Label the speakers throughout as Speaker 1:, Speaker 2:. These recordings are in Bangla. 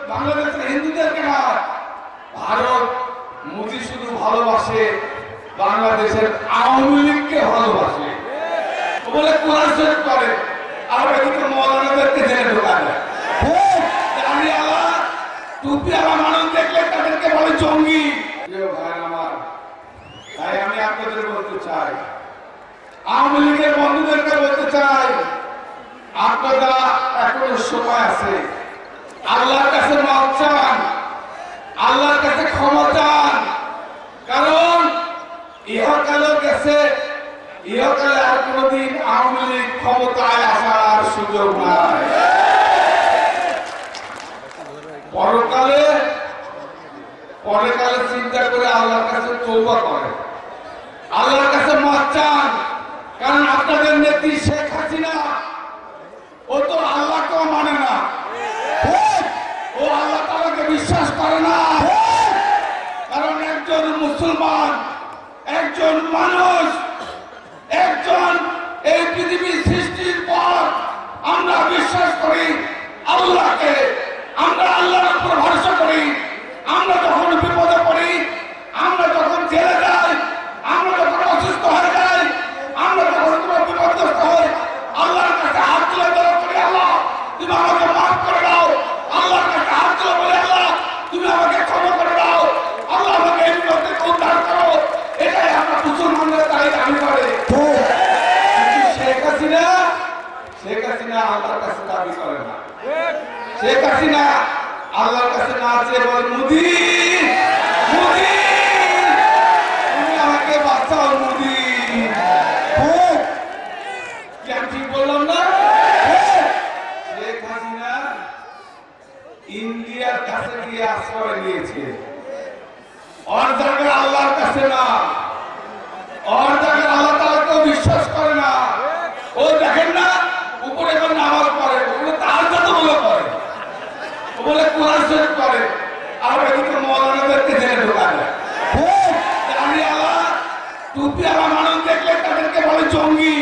Speaker 1: বাংলাদেশের হিন্দুদেরকে না, ভারত মোদি শুধু ভালোবাসে বাংলাদেশের আওয়ামী লীগকে ভালোবাসে বলে কোরআন শরীফ করে, আর এদিকে মৌলানাদেরকে জেলে ঢোকা দেয়। দাঁড়িয়ালা টুপিওয়ালা মানুষ দেখলে তাদেরকে বলে জঙ্গি। প্রিয় ভাই আমার, তাই আমি আপনাদের বলতে চাই, আওয়ামী লীগের বন্ধুদেরকে বলতে চাই, আপনারা এখনো সময় আছে, আল্লাহর কাছে মাফ চান, আল্লাহর কাছে ক্ষমা চান, কারণ ইহকালেও গেছে, ইহকালে আর কোনদিন আওয়ামী লীগ ক্ষমতায় আসার সুযোগ নাই। পরকালে চিন্তা করে আল্লাহর কাছে তওবা করেন, আল্লাহর কাছে মাফ চান, কারণ আপনাদের নেত্রী শেখ হাসিনা ও তো আল্লাহকেও মানে না, ও আল্লাহ তাআলাকে বিশ্বাস করে না। কারণ একজন মুসলমান, একজন মানুষ, একজন এই পৃথিবীর সৃষ্টির পর আমরা বিশ্বাস করি আল্লাহকে, আমরা আল্লাহর উপর ভরসা করি। আমরা যখন বিপদে পড়ি, আমরা যখন জেলে যাই, আমরা যখন অসুস্থ হয়ে যাই, আমরা যখন কোনো বিপদগ্রস্ত হই, আল্লাহর কাছে হাত তুলে দোয়া করি, আল্লাহ তুমি আমাকে মাফ করে দাও। আল্লাহর কাছে হাত তুলে বলি, আল্লাহ তুমি আমাকে ক্ষমা করে দাও, আল্লাহ আমাকে এই বিপদ থেকে উদ্ধার করো। এটাই আমরা মুসলমানদের তাই দাবি করে। শেখ হাসিনা আল্লাহর কাছে দাবি করে না। শেখ হাসিনা আল্লাহর কাছে না চেয়ে বলে, মোদি মোদি তুমি আমাকে বাঁচাও, মোদি। কি আমি ঠিক বললাম না? শেখ হাসিনা ইন্ডিয়ার কাছে গিয়ে আশ্রয় নিয়েছে, ওর জায়গায় আল্লাহর কাছে না, ওর জায়গায় আল্লাহ তাআলাকেও বিশ্বাস করে না। ও দেখেন না উপরে এখন নামাজ পড়ে, ওগুলো তার যত বলে করে, ও বলে কোরআন শরীফ করে, আর এদিকে মৌলানাদেরকে জেলে ঢোকা দেয়। দাঁড়িয়ালা টুপিওয়ালা মানুষ দেখলে তাদেরকে বলে জঙ্গি।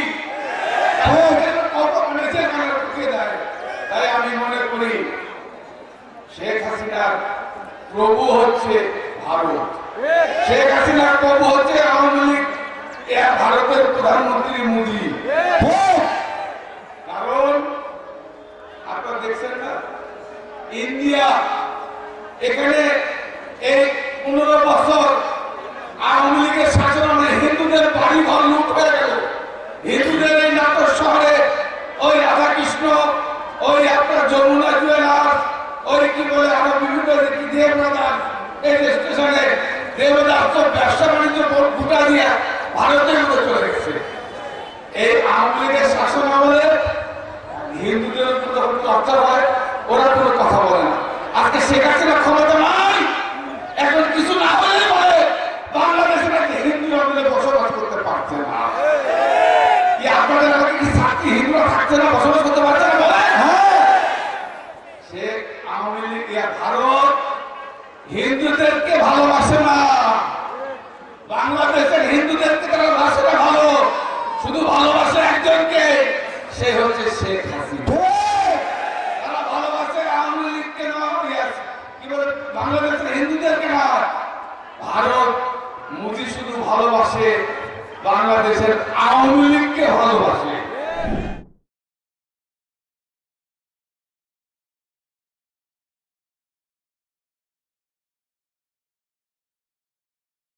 Speaker 1: তাই আমি মনে করি শেখ হাসিনার প্রভু হচ্ছে ভারত, শেখ হাসিনার প্রভু হচ্ছে আওয়ামী লীগ, ভারতের প্রধানমন্ত্রী মোদি। কারণ আপনারা দেখছেন না, ইন্ডিয়া এখানে এই 15 বছর আওয়ামী লীগের শাসন আমলে হিন্দুদের বাড়ি ঘর লুট হয়ে গেল। হিন্দুদের এই নাটোর শহরে ওই রাধাকৃষ্ণ, ওই আপনার যমুনা জুয়েলার্স, ওই কি বলে আরো বিভিন্ন দেবদাস, এই স্টেশনে দেবদাস তো ব্যবসা বাণিজ্য গোটা দিয়ে ভারতের মধ্যে চলে গেছে। এই আওয়ামী লীগের শাসন আমলে হিন্দুদের উপর যখন অত্যাচার হয়, ওরা কোনো কথা বলে না। আজকে শেখ হাসিনা ক্ষমতা নাই, এখন কিছু না হলে বলে বাংলাদেশে নাকি হিন্দুরা মিলে বসবাস করতে পারছে না। আপনাদের আমাকে কি সাক্ষী হিন্দুরা থাকছে না, বসবাস করতে পারছে না বলে? শেখ আওয়ামী লীগ ভারত হিন্দুদেরকে ভালোবাসে না, বাংলাদেশের হিন্দুদেরকে তারা বাসে না ভালো, শুধু ভালোবাসে একজনকে, সে হচ্ছে শেখ হাসিনা। তারা ভালোবাসে আওয়ামী লীগকে না, কি বলে বাংলাদেশের হিন্দুদেরকে না, ভারত মোদি শুধু ভালোবাসে বাংলাদেশের আওয়ামী লীগকে ভালোবাসে।